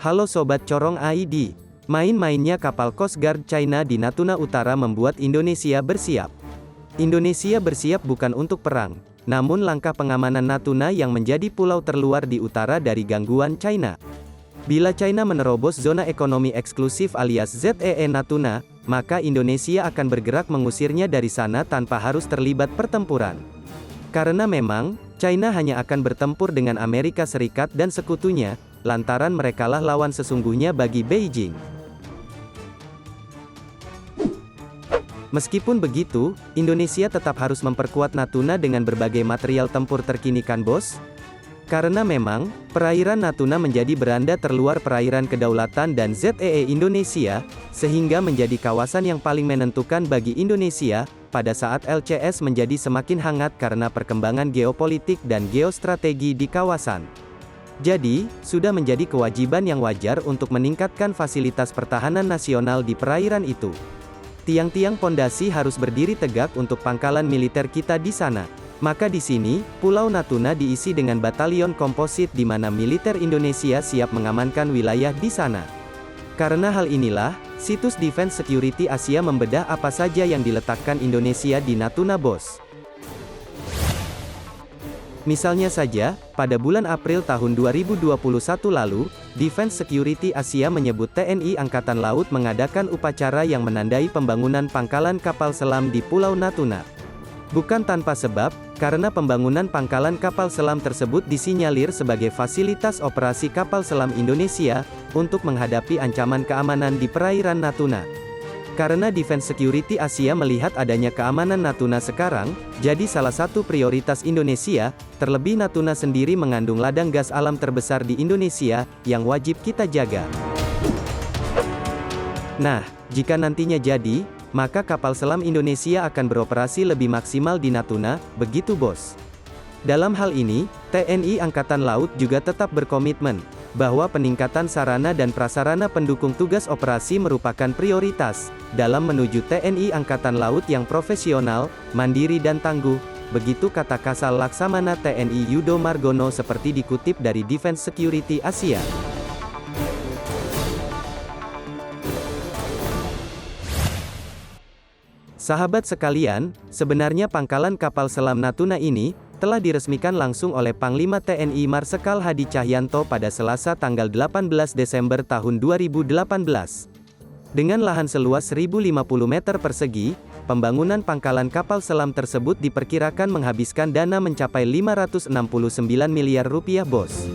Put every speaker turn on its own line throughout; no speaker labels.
Halo Sobat Corong ID. Main-mainnya kapal Coast Guard China di Natuna Utara membuat Indonesia bersiap. Indonesia bersiap bukan untuk perang, namun langkah pengamanan Natuna yang menjadi pulau terluar di utara dari gangguan China. Bila China menerobos zona ekonomi eksklusif alias ZEE Natuna, maka Indonesia akan bergerak mengusirnya dari sana tanpa harus terlibat pertempuran. Karena memang, China hanya akan bertempur dengan Amerika Serikat dan sekutunya, lantaran merekalah lawan sesungguhnya bagi Beijing. Meskipun begitu, Indonesia tetap harus memperkuat Natuna dengan berbagai material tempur terkini kan bos? Karena memang, perairan Natuna menjadi beranda terluar perairan kedaulatan dan ZEE Indonesia, sehingga menjadi kawasan yang paling menentukan bagi Indonesia, pada saat LCS menjadi semakin hangat karena perkembangan geopolitik dan geostrategi di kawasan. Jadi, sudah menjadi kewajiban yang wajar untuk meningkatkan fasilitas pertahanan nasional di perairan itu. Tiang-tiang pondasi harus berdiri tegak untuk pangkalan militer kita di sana. Maka di sini, Pulau Natuna diisi dengan batalion komposit di mana militer Indonesia siap mengamankan wilayah di sana. Karena hal inilah, situs Defense Security Asia membedah apa saja yang diletakkan Indonesia di Natuna bos. Misalnya saja, pada bulan April tahun 2021 lalu, Defense Security Asia menyebut TNI Angkatan Laut mengadakan upacara yang menandai pembangunan pangkalan kapal selam di Pulau Natuna. Bukan tanpa sebab, karena pembangunan pangkalan kapal selam tersebut disinyalir sebagai fasilitas operasi kapal selam Indonesia, untuk menghadapi ancaman keamanan di perairan Natuna. Karena Defense Security Asia melihat adanya keamanan Natuna sekarang, jadi salah satu prioritas Indonesia, terlebih Natuna sendiri mengandung ladang gas alam terbesar di Indonesia, yang wajib kita jaga. Nah, jika nantinya jadi, maka kapal selam Indonesia akan beroperasi lebih maksimal di Natuna, begitu bos. Dalam hal ini, TNI Angkatan Laut juga tetap berkomitmen, bahwa peningkatan sarana dan prasarana pendukung tugas operasi merupakan prioritas, dalam menuju TNI Angkatan Laut yang profesional, mandiri dan tangguh, begitu kata Kasal Laksamana TNI Yudo Margono seperti dikutip dari Defense Security Asia. Sahabat sekalian, sebenarnya pangkalan kapal selam Natuna ini, telah diresmikan langsung oleh Panglima TNI Marsikal Hadi Cahyanto pada Selasa tanggal 18 Desember tahun 2018. Dengan lahan seluas 1050 meter persegi, pembangunan pangkalan kapal selam tersebut diperkirakan menghabiskan dana mencapai 569 miliar rupiah bos.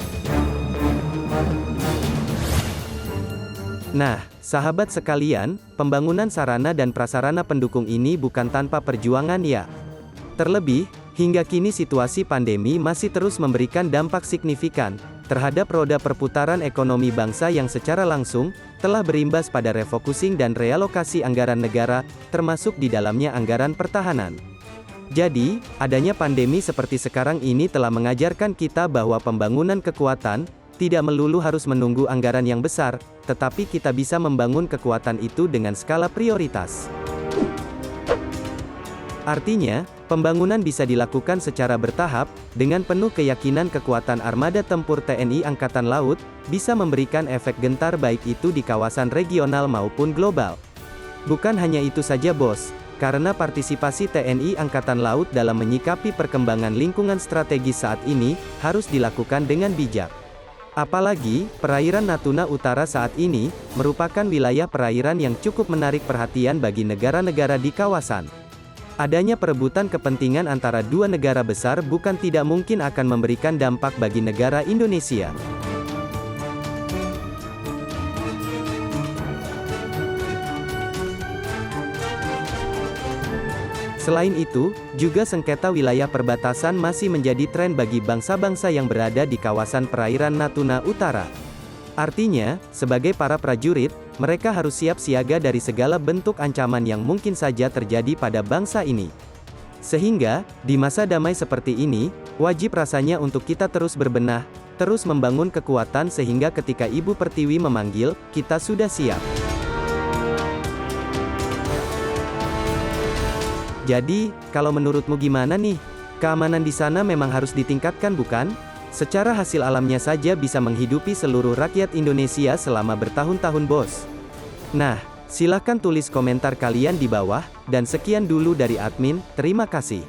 Nah, sahabat sekalian, pembangunan sarana dan prasarana pendukung ini bukan tanpa perjuangan ya. Terlebih, hingga kini situasi pandemi masih terus memberikan dampak signifikan terhadap roda perputaran ekonomi bangsa yang secara langsung telah berimbas pada refocusing dan realokasi anggaran negara, termasuk di dalamnya anggaran pertahanan. Jadi, adanya pandemi seperti sekarang ini telah mengajarkan kita bahwa pembangunan kekuatan tidak melulu harus menunggu anggaran yang besar, tetapi kita bisa membangun kekuatan itu dengan skala prioritas. Artinya, pembangunan bisa dilakukan secara bertahap, dengan penuh keyakinan kekuatan armada tempur TNI Angkatan Laut, bisa memberikan efek gentar baik itu di kawasan regional maupun global. Bukan hanya itu saja bos, karena partisipasi TNI Angkatan Laut dalam menyikapi perkembangan lingkungan strategis saat ini, harus dilakukan dengan bijak. Apalagi, perairan Natuna Utara saat ini, merupakan wilayah perairan yang cukup menarik perhatian bagi negara-negara di kawasan. Adanya perebutan kepentingan antara dua negara besar bukan tidak mungkin akan memberikan dampak bagi negara Indonesia. Selain itu, juga sengketa wilayah perbatasan masih menjadi tren bagi bangsa-bangsa yang berada di kawasan perairan Natuna Utara. Artinya, sebagai para prajurit, mereka harus siap siaga dari segala bentuk ancaman yang mungkin saja terjadi pada bangsa ini. Sehingga, di masa damai seperti ini, wajib rasanya untuk kita terus berbenah, terus membangun kekuatan sehingga ketika Ibu Pertiwi memanggil, kita sudah siap. Jadi, kalau menurutmu gimana nih? Keamanan di sana memang harus ditingkatkan bukan? Secara hasil alamnya saja bisa menghidupi seluruh rakyat Indonesia selama bertahun-tahun bos. Nah, silahkan tulis komentar kalian di bawah, dan sekian dulu dari admin, terima kasih.